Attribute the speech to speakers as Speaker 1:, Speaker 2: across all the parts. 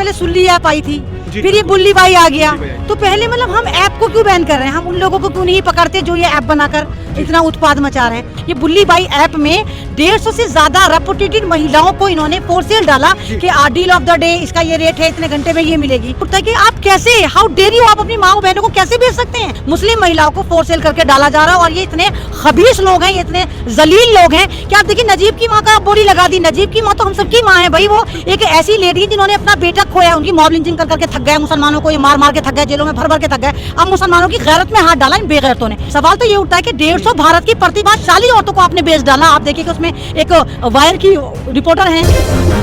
Speaker 1: पहले Sulli app आई थी, फिर ये बुल्ली बाई आ गया। तो पहले मतलब हम ऐप को क्यों बैन कर रहे हैं? हम उन लोगों को क्यों नहीं पकड़ते जो ये ऐप बनाकर इतना उत्पाद मचा रहे हैं? ये बुल्ली बाई ऐप में 150 से ज्यादा रेपुटेटेड महिलाओं को इन्होंने फॉर सेल डाला कि डील ऑफ द डे, इसका ये रेट है, इतने घंटे में ये मिलेगी। कि आप कैसे, हाउ डेयर यू, आप अपनी माँ बहनों को कैसे बेच सकते हैं? मुस्लिम महिलाओं को फॉर सेल करके डाला जा रहा है। और ये इतने खबीस लोग हैं, ये इतने जलील लोग हैं कि आप देखिए नजीब की माँ का बोली लगा दी। नजीब की माँ तो हम सबकी माँ है भाई। वो एक ऐसी लेडी जिन्होंने अपना बेटा खोया, उनकी मॉब लिंचिंग कर करके थक गए मुसलमानों को, ये मार मार के थक गए, जेलों में भर भर के थक गए। अब मुसलमानों की गैरत में हाथ डाला इन बेगैरतों ने। सवाल तो ये उठता है कि 150 भारत की प्रतिभाशाली औरतों को आपने बेच डाला। आप देखिए कि उसमें एक वायर की रिपोर्टर है।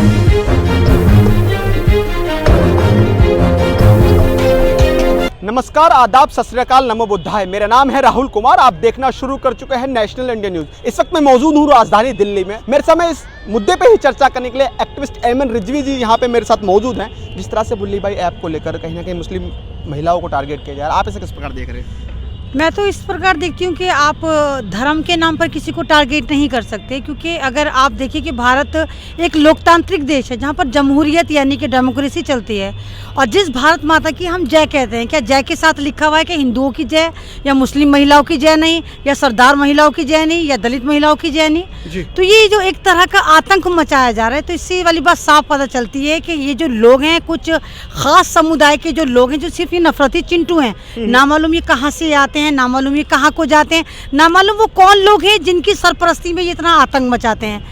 Speaker 2: नमस्कार, आदाब, सत श्री अकाल, नमो बुद्धाय। मेरा नाम है राहुल कुमार। आप देखना शुरू कर चुके हैं नेशनल इंडिया न्यूज। इस वक्त मैं मौजूद हूँ राजधानी दिल्ली में। मेरे समय इस मुद्दे पे ही चर्चा करने के लिए एक्टिविस्ट एमन रिजवी जी यहाँ पे मेरे साथ मौजूद हैं। जिस तरह से बुल्ली बाई ऐप को लेकर कहीं ना कहीं मुस्लिम महिलाओं को टारगेट किया जा रहा है, आप इसे किस प्रकार देख रहे हैं?
Speaker 1: मैं तो इस प्रकार देखती हूँ कि आप धर्म के नाम पर किसी को टारगेट नहीं कर सकते, क्योंकि अगर आप देखिए कि भारत एक लोकतांत्रिक देश है जहाँ पर जमहूरियत यानी कि डेमोक्रेसी चलती है। और जिस भारत माता की हम जय कहते हैं, क्या जय के साथ लिखा हुआ है कि हिंदुओं की जय या मुस्लिम महिलाओं की जय नहीं, या सरदार महिलाओं की जय नहीं, या दलित महिलाओं की जय नहीं? तो ये जो एक तरह का आतंक मचाया जा रहा है, तो इससे वाली बात साफ पता चलती है कि ये जो लोग हैं, कुछ खास समुदाय के जो लोग हैं, जो सिर्फ ये नफरती चिंटू हैं, ना मालूम ये कहाँ से आते हैं, ना मालूम ये कहाँ को जाते हैं, ना मालूम वो कौन लोग हैं जिनकी सरपरस्ती में ये इतना आतंक मचाते हैं।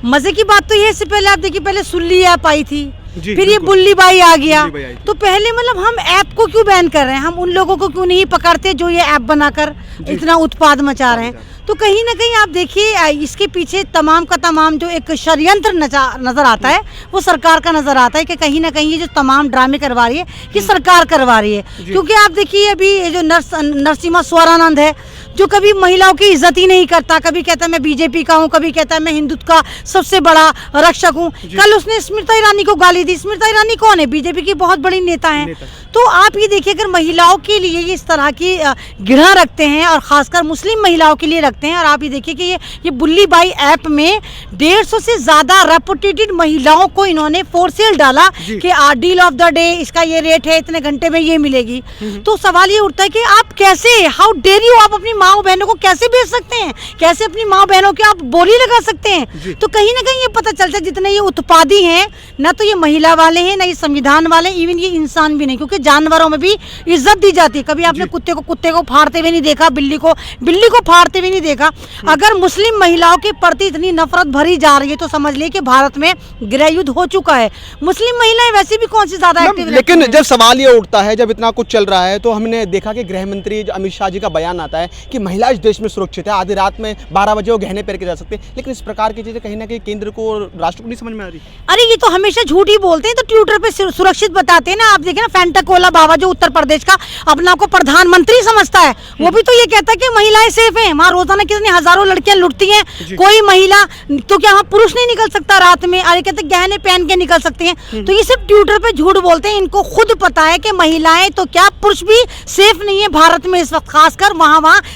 Speaker 1: मजे की बात तो ये, इससे पहले आप देखिए पहले सुल्ली ऐप आई थी, फिर ये बुल्ली बाई आ गया। तो पहले मतलब हम ऐप को क्यों बैन कर रहे हैं? हम उन लोगों को क्यों नहीं पकड़ते जो ये ऐप बनाकर इतना उत्पाद मचा रहे हैं? तो कहीं ना कहीं आप देखिए इसके पीछे तमाम का तमाम जो एक षड्यंत्र नजर आता है, वो सरकार का नजर आता है कि कहीं ना कहीं ये जो तमाम ड्रामे करवा रही है, ये सरकार करवा रही है। क्योंकि आप देखिए अभी ये जो नरसिम्हा स्वरानंद है, जो कभी महिलाओं की इज्जत ही नहीं करता, कभी कहता है मैं बीजेपी का हूँ, कभी कहता है मैं हिंदुत्व का सबसे बड़ा रक्षक हूँ। कल उसने स्मृति ईरानी को गाली दी। स्मृति ईरानी कौन है? बीजेपी की बहुत बड़ी नेता है। तो आप ये देखिए, अगर महिलाओं के लिए इस तरह की घृणा रखते हैं और खासकर मुस्लिम महिलाओं के लिए रखते हैं, और आप ये देखिए कि ये बुल्ली बाई ऐप में 150 से ज्यादा रेपुटेटेड महिलाओं को इन्होंने फॉर सेल डाला कि डील ऑफ द डे, इसका ये रेट है, इतने घंटे में ये मिलेगी। तो सवाल ये उठता है कि आप कैसे, हाउ डेयर यू, आप अपनी माँ बहनों को कैसे बेच सकते हैं? कैसे अपनी माँ बहनों की आप बोली लगा सकते हैं? तो कहीं ना कहीं ये पता चलता है जितने ये उत्पादी हैं, ना तो ये महिला वाले हैं, ना ये संविधान वाले, इवन ये इंसान भी नहीं, क्योंकि जानवरों में भी इज्जत दी जाती है। कभी आपने कुत्ते को फाड़ते हुए नहीं देखा, बिल्ली को फाड़ते हुए नहीं देखा। अगर मुस्लिम महिलाओं के प्रति इतनी नफरत भरी जा रही है, तो समझ लिए कि भारत में गृह युद्ध हो चुका है। मुस्लिम महिलाएं वैसे भी कौन सी ज्यादा एक्टिव,
Speaker 2: लेकिन जब सवाल ये उठता है, जब इतना कुछ चल रहा है, तो हमने देखा कि गृह मंत्री अमित शाह जी का बयान आता है कि महिला इस देश में सुरक्षित है, आधी रात में 12 बजे वो गहने पहन के जा सकते हैं। लेकिन इस प्रकार की चीजें कहीं ना कहीं केंद्र को और राष्ट्र को नहीं समझ में आ रही।
Speaker 1: अरे ये तो हमेशा झूठ ही बोलते हैं, तो ट्विटर पे सुरक्षित बताते हैं ना। आप देखिए ना, फेंटाकोला बाबा जो उत्तर प्रदेश का अपना को प्रधानमंत्री समझता है, वो भी तो ये कहता है कि महिलाएं सेफ हैं। वहाँ रोजाना कितनी हजारों लड़कियां लुटती हैं, कोई महिला तो क्या वहाँ पुरुष नहीं निकल सकता रात में? अरे कहते गहने पहन के निकल सकते हैं। तो ये सिर्फ ट्विटर पे झूठ बोलते हैं। इनको खुद पता है कि महिलाएं तो क्या, पुरुष भी सेफ नहीं है भारत में इस वक्त, खासकर वहाँ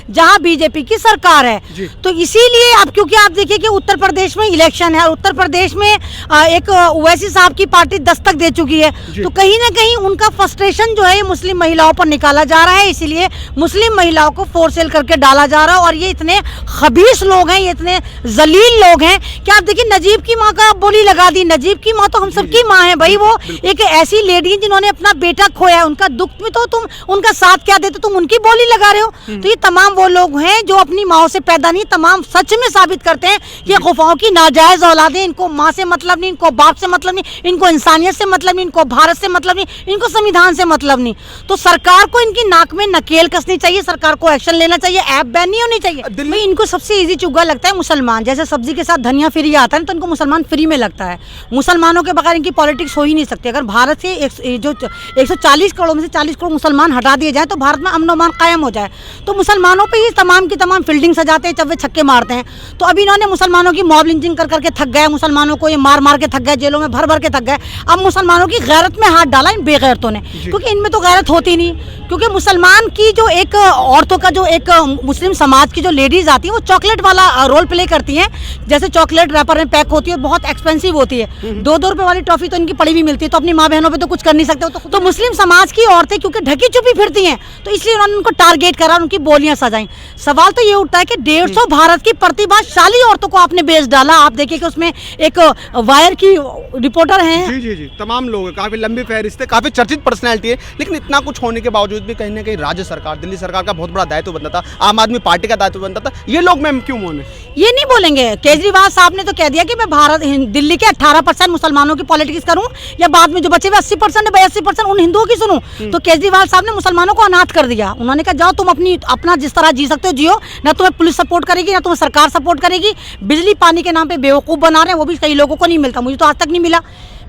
Speaker 1: जहाँ बीजेपी की सरकार है। तो इसीलिए अब क्योंकि आप देखिए कि उत्तर प्रदेश में इलेक्शन है, और उत्तर प्रदेश में एक ओवैसी साहब की पार्टी दस्तक दे चुकी है, तो कहीं ना कहीं उनका फ्रस्ट्रेशन जो है मुस्लिम महिलाओं पर निकाला जा रहा है। इसीलिए मुस्लिम महिलाओं को फोर सेल करके डाला जा रहा है। और ये इतने खबीस लोग हैं, ये इतने जलील लोग हैं कि आप देखिए नजीब की माँ का बोली लगा दी। नजीब की माँ तो हम सबकी माँ है भाई। वो एक ऐसी लेडी जिन्होंने अपना बेटा खोया, उनका दुख में तो तुम उनका साथ क्या देते, तुम उनकी बोली लगा रहे हो। तो ये तमाम वो लोग हैं जो अपनी माओ से पैदा नहीं, तमाम सच में साबित करते हैं कि खुफाओं की नाजायज औलादें। इनको माँ से मतलब नहीं, इनको बाप से मतलब नहीं, इनको इंसानियत से मतलब नहीं, इनको भारत से मतलब नहीं, इनको संविधान से मतलब नहीं। तो सरकार को इनकी नाक में नकेल कसनी चाहिए, सरकार को एक्शन लेना चाहिए, ऐप बैन नहीं होनी चाहिए। भाई इनको सबसे इजी चुग्गा लगता है मुसलमान। जैसे सब्जी के साथ धनिया फ्री आता है तो इनको मुसलमान फ्री में लगता है। मुसलमानों के बगैर इनकी पॉलिटिक्स हो ही नहीं सकती। अगर भारत से जो 140 करोड़ में से 40 करोड़ मुसलमान हटा दिए जाए तो भारत में अमन अमान कायम हो जाए। तो मुसलमानों पे ही तमाम की तमाम फील्डिंग सजाते हैं, चव्वे छक्के मारते हैं। तो अभी इन्होंने मुसलमानों की मॉब लिंचिंग कर करके थक गए, मुसलमानों को ये मार मार के थक गए, जेलों में भर भर के थक गए। अब मुसलमानों की गैरत में हाथ डाला इन बेगैरतों ने, क्योंकि इनमें तो गैरत होती नहीं। क्योंकि मुसलमान की जो एक औरतों का जो एक मुस्लिम समाज की जो लेडीज आती है वो चॉकलेट वाला रोल प्ले करती हैं। जैसे चॉकलेट रैपर में पैक होती है, बहुत एक्सपेंसिव होती है, 2-2 रुपए वाली टॉफी तो इनकी पड़ी भी मिलती है। तो अपनी माँ बहनों पे तो कुछ कर नहीं सकते। तो मुस्लिम समाज की औरतें क्योंकि ढकी छुपी फिरती हैं, तो इसलिए उन्होंने उनको टारगेट करा, उनकी बोलियां सजाई। सवाल तो ये उठता है कि 150 भारत की प्रतिभाशाली औरतों को आपने बेच डाला। आप देखिए कि उसमें एक वायर की रिपोर्टर हैं,
Speaker 2: जी, तमाम लोग हैं, काफी लंबी फहरिस्त है, काफी चर्चित पर्सनैलिटी है। लेकिन इतना कुछ होने के बावजूद भी कहीं ना कहीं राज्य सरकार, दिल्ली सरकार का बहुत बड़ा दायित्व बनता था, आम आदमी पार्टी का दायित्व बनता था। ये लोग मैम क्यों मौन है?
Speaker 1: ये नहीं बोलेंगे। केजरीवाल साहब ने तो कह दिया कि मैं दिल्ली के 18% मुसलमानों की पॉलिटिक्स करूं या बाद में जो बचे हुए 80% 82% उन हिंदुओं की सुनूं। तो केजरीवाल साहब ने मुसलमानों को अनाथ कर दिया। उन्होंने कहा जाओ तुम अपना जिस तरह जी सकते हो जियो, ना तुम्हें पुलिस सपोर्ट करेगी ना तुम्हें सरकार सपोर्ट करेगी। बिजली पानी के नाम पे बेवकूफ़ बना रहे हैं, वो भी कई लोगों को नहीं मिलता। मुझे तो आज तक नहीं मिला।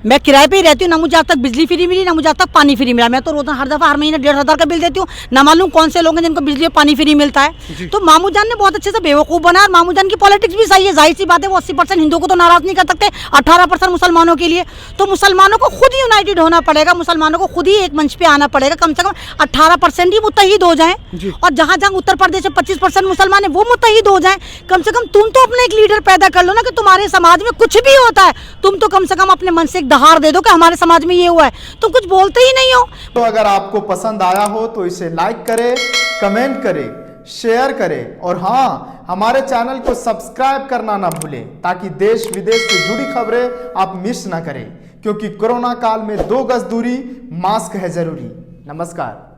Speaker 1: मैं किराए पे ही रहती हूँ, ना मुझे आज तक बिजली फ्री मिली ना मुझे आज तक पानी फ्री मिला। मैं तो रोजाना हर दफा हर महीने 1,500 का बिल देती हूँ। ना मालूम कौन से लोग हैं जिनको बिजली और पानी फ्री मिलता है। तो मामू जान ने बहुत अच्छे से बेवकूफ़ बनाया और मामू जान की पॉलिटिक्स भी सही है। जाहिर सी बात है वो 80% हिंदुओं को तो नाराज नहीं कर सकते, 18% मुसलमानों के लिए। तो मुसलमानों को खुद यूनाइटेड होना पड़ेगा, मुसलमानों को खुद ही एक मंच पे आना पड़ेगा। कम से कम 18% ही मुत्तहिद हो जाएं, और जहाँ जहाँ उत्तर प्रदेश में 25% मुसलमान है वो मुत्तहिद हो जाएं। कम से कम तुम तो अपना एक लीडर पैदा कर लो ना, कि तुम्हारे समाज में कुछ भी होता है तुम तो कम से कम अपने मन से एक दहाड़ दे दो कि हमारे समाज में ये हुआ है। तुम कुछ बोलते ही नहीं हो।
Speaker 3: तो अगर आपको पसंद आया हो तो इसे लाइक करें, कमेंट करें, शेयर करें और हाँ, हमारे चैनल को सब्सक्राइब करना ना भूलें, ताकि देश विदेश से जुड़ी खबरें आप मिस ना करें। क्योंकि कोरोना काल में 2 गज दूरी, मास्क है जरूरी। नमस्कार।